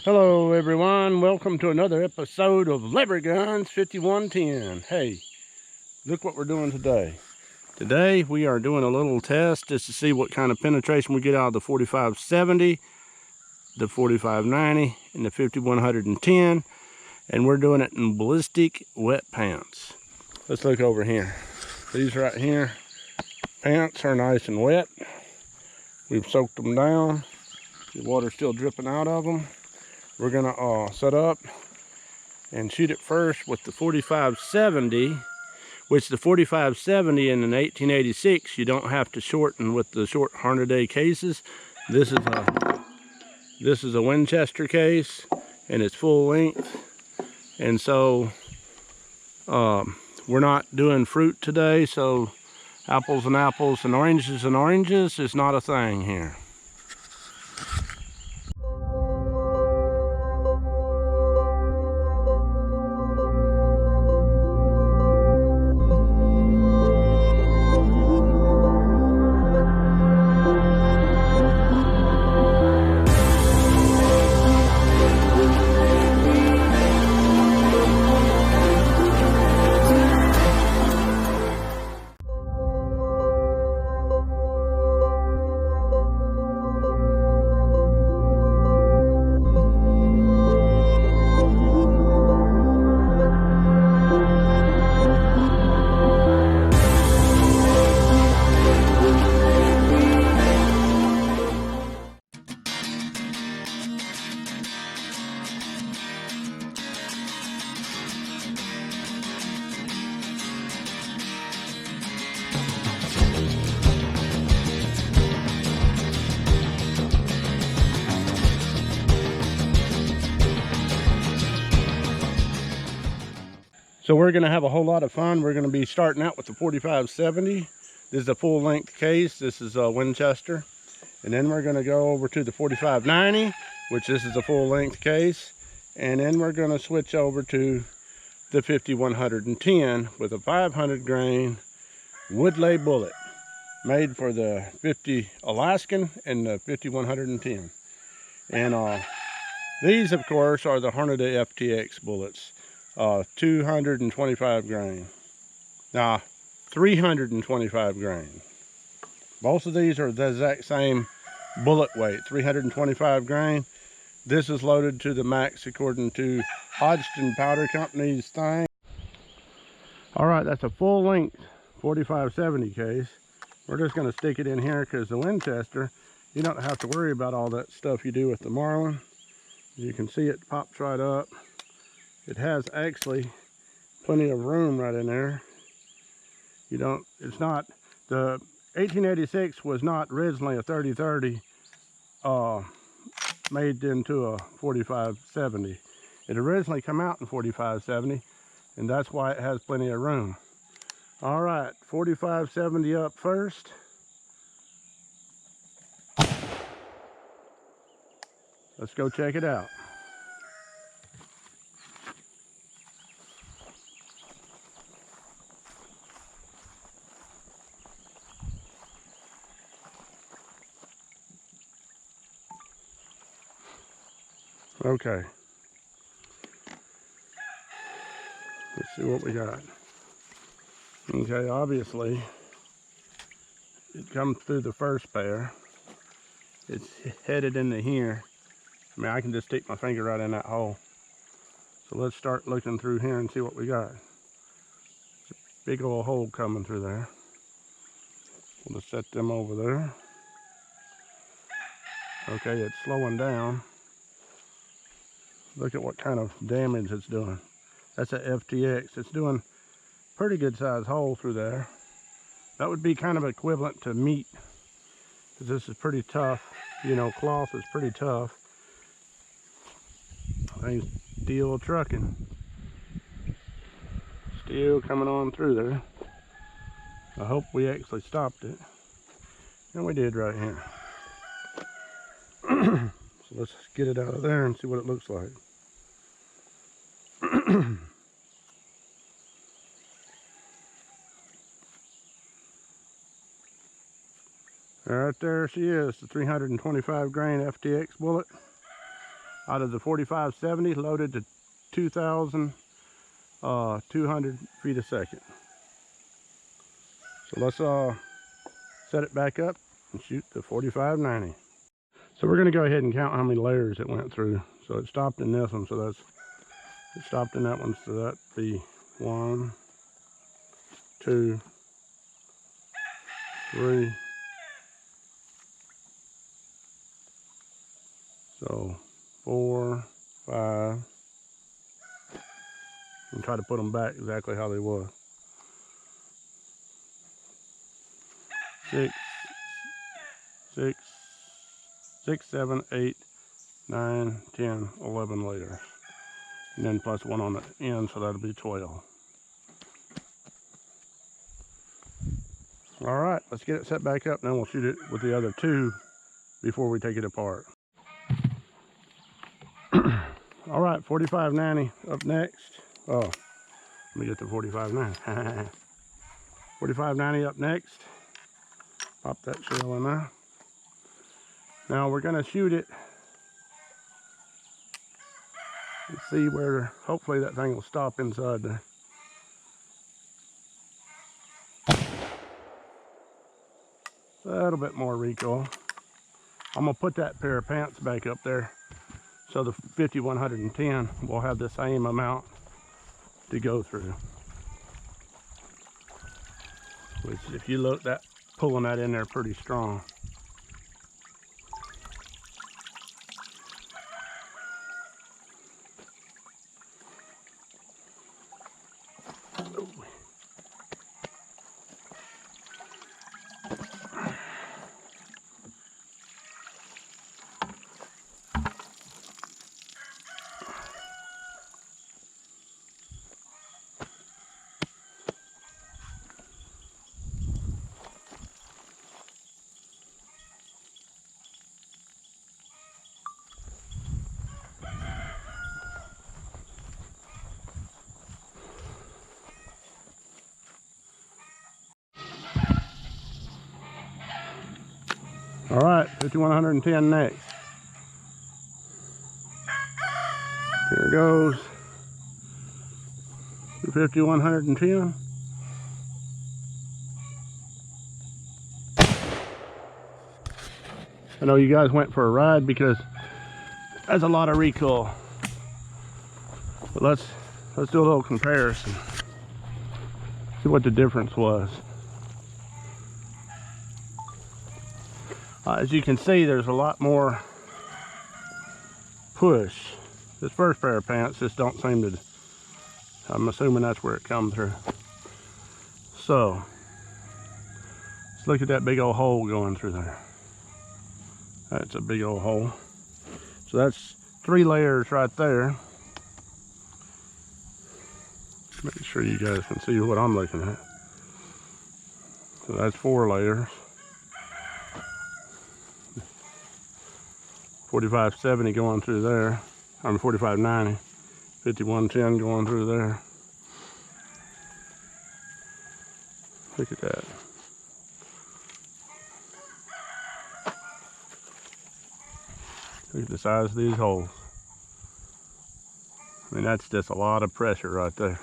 Hello everyone, welcome to another episode of Lever Guns 5110. Hey, look what we're doing today. Today we are doing a little test just to see what kind of penetration we get out of the 4570, the 4590, and the 5110. And we're doing it in ballistic wet pants. Let's look over here. These right here, pants are nice and wet. We've soaked them down. The water's still dripping out of them. We're gonna set up and shoot it first with the 4570, which the 4570 in an 1886 you don't have to shorten with the short Hornady cases. This is a Winchester case and it's full length, and so we're not doing fruit today, so apples and apples and oranges is not a thing here. So we're going to have a whole lot of fun. We're going to be starting out with the 4570. This is a full length case. This is a Winchester. And then we're going to go over to the 4590, which this is a full length case. And then we're going to switch over to the 5110 with a 500 grain Woodleigh bullet made for the 50 Alaskan and the 5110. And these, of course, are the Hornady FTX bullets. 225 grain. Now, 325 grain. Both of these are the exact same bullet weight, 325 grain. This is loaded to the max according to Hodgson Powder Company's thing. All right, that's a full length 4570 case. We're just going to stick it in here because the Winchester, you don't have to worry about all that stuff you do with the Marlin. You can see it pops right up. It has actually plenty of room right in there. It's not, the 1886 was not originally a 30-30 made into a 4570. It originally came out in 4570, and that's why it has plenty of room. All right, 4570 up first. Let's go check it out. Okay, let's see what we got. Okay, obviously it comes through the first pair. It's headed into here. I mean, I can just stick my finger right in that hole. So let's start looking through here and see what we got. It's a big old hole coming through there. We'll just set them over there. Okay, it's slowing down. Look at what kind of damage it's doing. That's a FTX. It's doing pretty good sized hole through there. That would be kind of equivalent to meat, because this is pretty tough. You know, cloth is pretty tough. Things still trucking. Still coming on through there. I hope we actually stopped it. And we did right here. So let's get it out of there and see what it looks like. Right there she is, the 325 grain FTX bullet. out of the 45-70 loaded to 2,200 feet a second. So let's set it back up and shoot the 45-90. So we're going to go ahead and count how many layers it went through. So it stopped in this one, so it stopped in that one, so that'd be 1, 2, 3. So 4, 5. And try to put them back exactly how they were. 6, 7, 8, 9, 10, 11 layers. And then plus one on the end, so that'll be 12. All right, let's get it set back up, and then we'll shoot it with the other two before we take it apart. All right, 45-90 up next. Oh, let me get the 45-90. 45-90 up next. Pop that shell in there. Now we're gonna shoot it and see where, hopefully that thing will stop inside there. A little bit more recoil. I'm gonna put that pair of pants back up there, so the 5110 will have the same amount to go through. Which, if you look, that pulling that in there pretty strong. All right, 5110 next. Here goes the 5110. I know you guys went for a ride because that's a lot of recoil. But let's do a little comparison. See what the difference was. As you can see, there's a lot more push. This first pair of pants just don't seem to, I'm assuming that's where it comes through. So, let's look at that big old hole going through there. That's a big old hole. So that's 3 layers right there. Make sure you guys can see what I'm looking at. So that's 4 layers. 45-70 going through there. I mean 45-90. 51-10 going through there. Look at that. Look at the size of these holes. I mean, that's just a lot of pressure right there.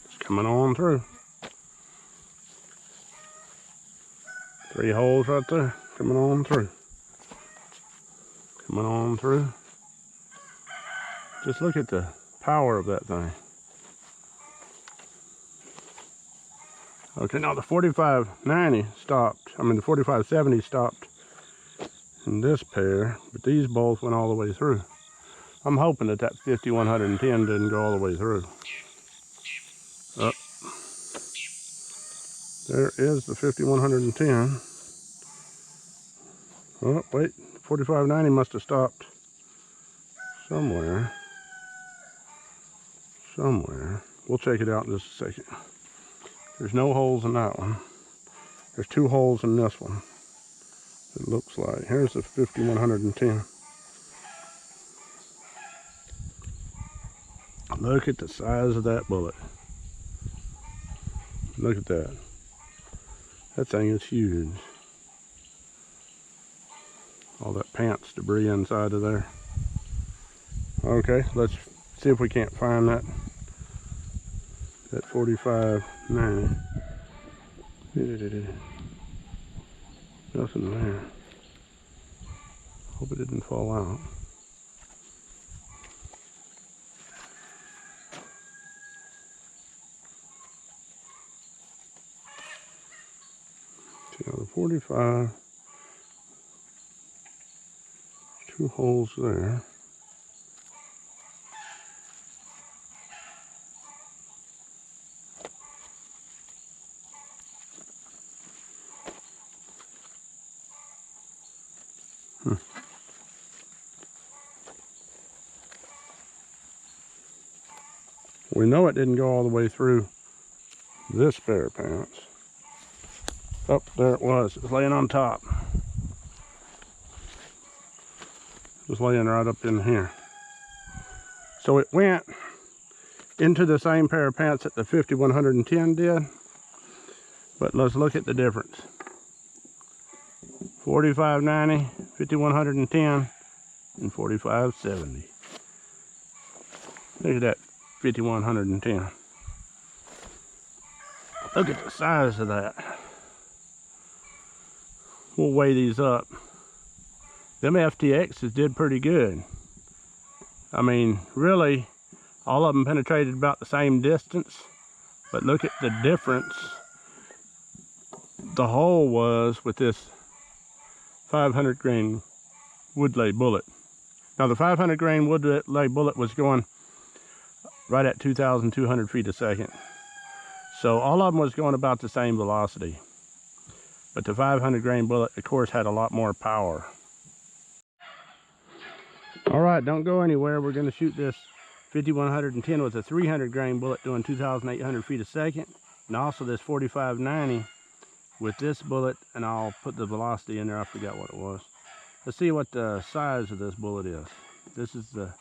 It's coming on through. 3 holes right there, coming on through. Coming on through. Just look at the power of that thing. Okay, now the 45-90 stopped. I mean, the 45-70 stopped in this pair, but these both went all the way through. I'm hoping that that 5110 didn't go all the way through. Oh, there is the 5110. Oh, wait, 45-90 must have stopped somewhere. We'll check it out in just a second. There's no holes in that one. There's 2 holes in this one. It looks like. Here's the 5110. Look at the size of that bullet. Look at that. That thing is huge. All that pants debris inside of there. Okay, let's see if we can't find that 4590. Nothing there. Hope it didn't fall out. See, the 45. 2 holes there. We know it didn't go all the way through this pair of pants. Oh, there it was. It was laying on top. It was laying right up in here. So it went into the same pair of pants that the 5110 did. But let's look at the difference. 4590, 5110, and 4570. Look at that 5110. Look at the size of that. We'll weigh these up. Them FTXs did pretty good. I mean, really, all of them penetrated about the same distance, but look at the difference the hole was with this 500 grain Woodleigh bullet. Now the 500 grain Woodleigh bullet was going right at 2,200 feet a second. So all of them was going about the same velocity. But the 500 grain bullet, of course, had a lot more power. All right, don't go anywhere. We're going to shoot this 5110 with a 300 grain bullet doing 2,800 feet a second. And also this 4590 with this bullet, and I'll put the velocity in there. I forgot what it was. Let's see what the size of this bullet is. This is the...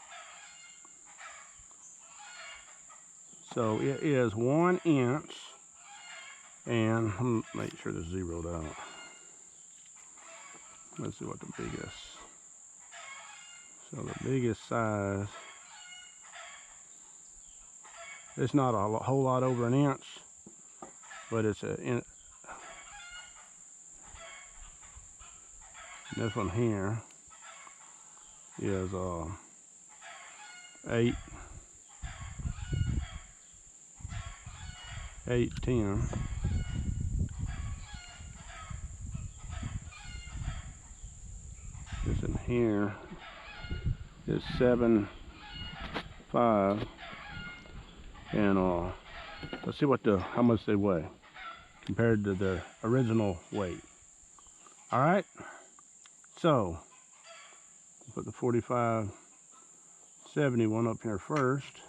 So it is 1 inch, and I'm gonna make sure it's zeroed out. Let's see what the biggest. So the biggest size, it's not a whole lot over 1 inch, but it's this one here is 810. This in here is 7.5, and let's see what how much they weigh compared to their original weight. All right, so put the 4571 up here first.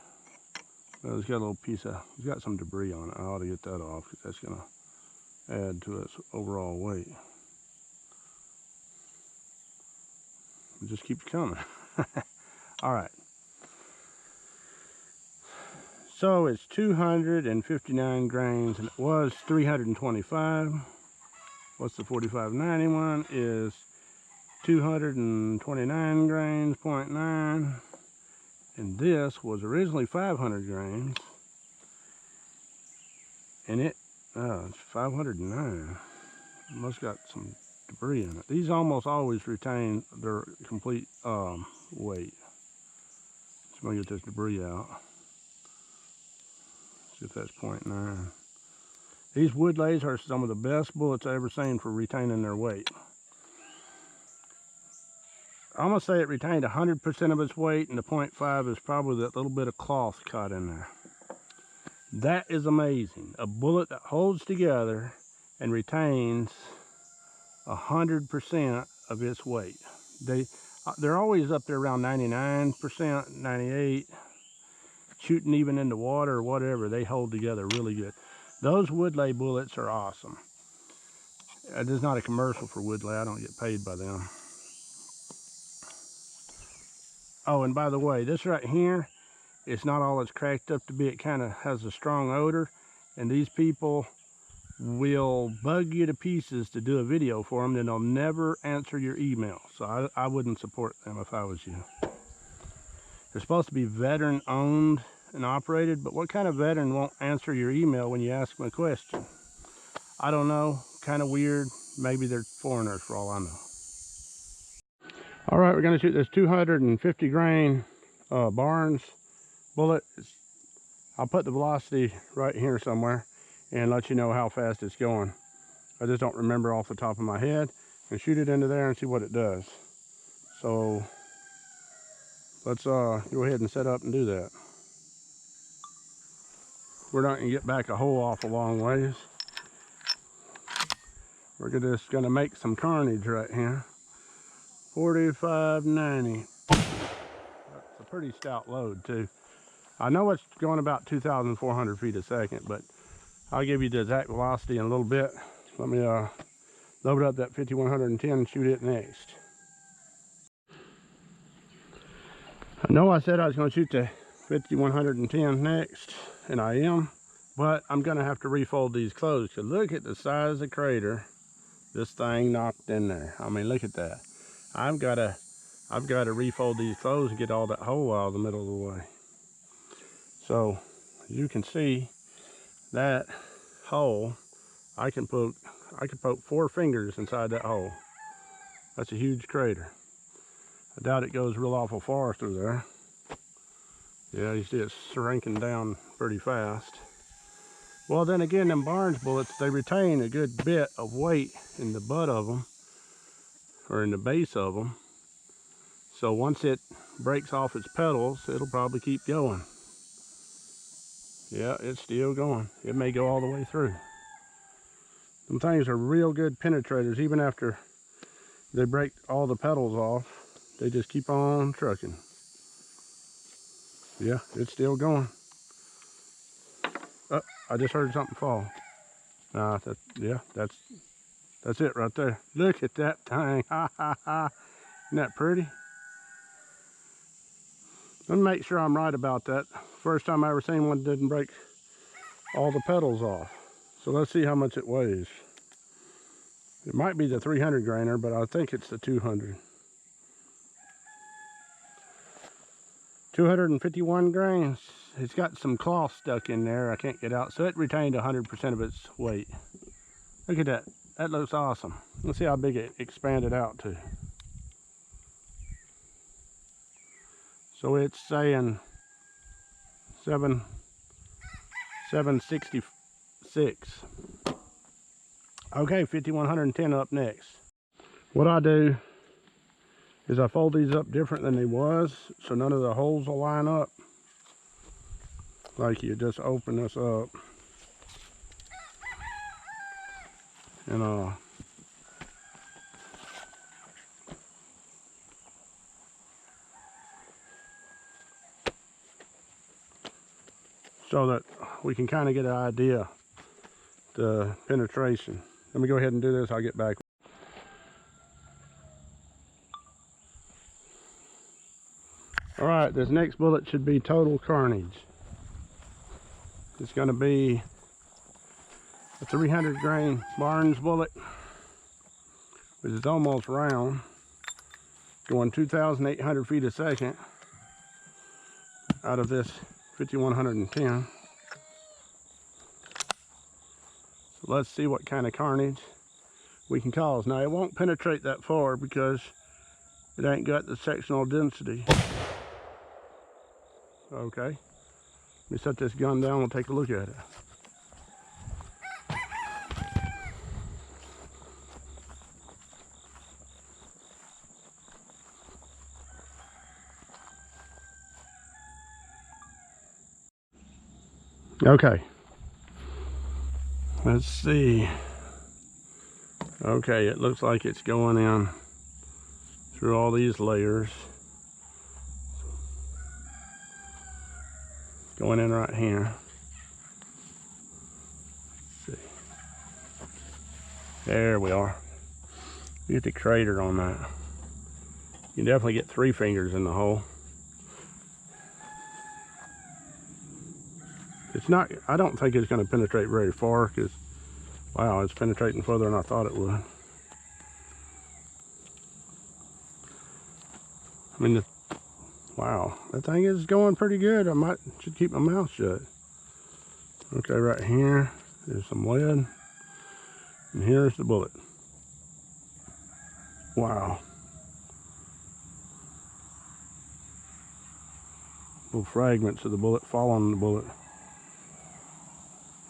Well, it's got a little piece of, it's got some debris on it. I ought to get that off because that's going to add to its overall weight. It just keeps coming. All right. So it's 259 grains, and it was 325. What's the 4591 is 229 grains, 0.9. And this was originally 500 grains, and it's 509. It must got some debris in it. These almost always retain their complete weight. So I'm gonna get this debris out. See if that's 0.9. These Woodleighs are some of the best bullets I've ever seen for retaining their weight. I'm gonna say it retained 100% of its weight, and the 0.5 is probably that little bit of cloth caught in there. That is amazing. A bullet that holds together and retains 100% of its weight. They're always up there around 99%, 98, shooting even in the water or whatever. They hold together really good. Those Woodleigh bullets are awesome. It is not a commercial for Woodleigh. I don't get paid by them. Oh, and by the way, this right here, it's not all it's cracked up to be. It kind of has a strong odor, and these people will bug you to pieces to do a video for them, then they'll never answer your email. So I wouldn't support them if I was you. They're supposed to be veteran owned and operated, but what kind of veteran won't answer your email when you ask them a question? I don't know, kind of weird. Maybe they're foreigners for all I know. All right, we're gonna shoot this 250 grain Barnes bullet. I'll put the velocity right here somewhere and let you know how fast it's going. I just don't remember off the top of my head. And shoot it into there and see what it does. So let's go ahead and set up and do that. We're not gonna get back a whole awful long ways. We're just gonna make some carnage right here. 4590. That's a pretty stout load too. I know it's going about 2,400 feet a second, but I'll give you the exact velocity in a little bit. Let me load up that 5110 and shoot it next. I know I said I was going to shoot the 5110 next, and I am, but I'm going to have to refold these clothes. So look at the size of the crater this thing knocked in there. I mean, look at that. I've got to refold these clothes and get all that hole out of the middle of the way. So you can see that hole. I can poke 4 fingers inside that hole. That's a huge crater. I doubt it goes real awful far through there. Yeah, you see it's shrinking down pretty fast. Well, then again, them Barnes bullets, they retain a good bit of weight in the butt of them, or in the base of them. So once it breaks off its petals, it'll probably keep going. Yeah, it's still going. It may go all the way through. Some things are real good penetrators. Even after they break all the petals off, they just keep on trucking. Yeah, it's still going. Oh, I just heard something fall. Yeah, that's it right there. Look at that thing. Ha ha ha. Isn't that pretty? Let me make sure I'm right about that. First time I ever seen one that didn't break all the petals off. So let's see how much it weighs. It might be the 300 grainer, but I think it's the 200. 251 grains. It's got some cloth stuck in there I can't get out, so it retained 100% of its weight. Look at that. That looks awesome. Let's see how big it expanded out to. So it's saying 766. Okay, 5110 up next. What I do is I fold these up different than they was, so none of the holes will line up. Like you just open this up and so that we can kind of get an idea the penetration. Let me go ahead and do this. I'll get back. All right, this next bullet should be total carnage. It's going to be a 300 grain Barnes bullet, which is almost round, going 2,800 feet a second out of this 5110. So let's see what kind of carnage we can cause. Now it won't penetrate that far because it ain't got the sectional density. Okay, let me set this gun down and take a look at it. Okay, let's see. Okay, it looks like it's going in through all these layers. Going in right here. Let's see. There we are. You get the crater on that. You definitely get 3 fingers in the hole. It's not, I don't think it's going to penetrate very far because Wow, it's penetrating further than I thought it would. I mean, wow, that thing is going pretty good. I should keep my mouth shut. Okay, right here, there's some lead. And here's the bullet. Wow. Little fragments of the bullet fall on the bullet.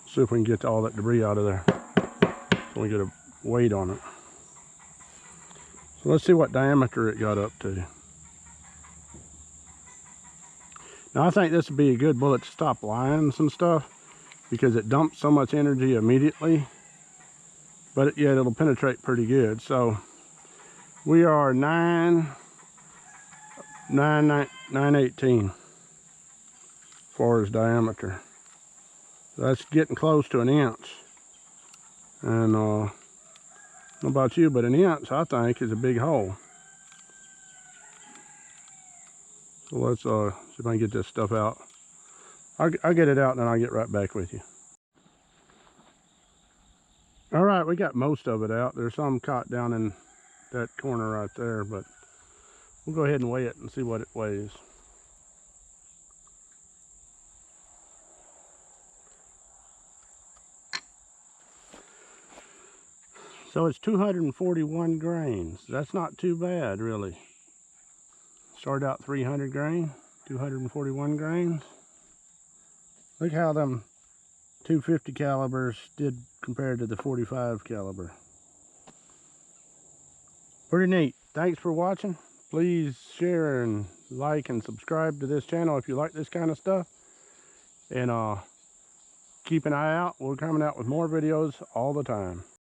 See if we can get all that debris out of there. So we get a weight on it. So let's see what diameter it got up to. Now I think this would be a good bullet to stop lions and stuff because it dumps so much energy immediately. But yet it'll penetrate pretty good. So we are 918 as far as diameter. So that's getting close to an inch. And I don't know about you, but an inch I think is a big hole. So let's see if I can get this stuff out. I'll get it out and then I'll get right back with you. All right, we got most of it out. There's some caught down in that corner right there, but we'll go ahead and weigh it and see what it weighs. So it's 241 grains. That's not too bad, really. Started out 300 grain, 241 grains. Look how them 250 calibers did compared to the 45 caliber. Pretty neat. Thanks for watching. Please share and like and subscribe to this channel if you like this kind of stuff. And keep an eye out. We're coming out with more videos all the time.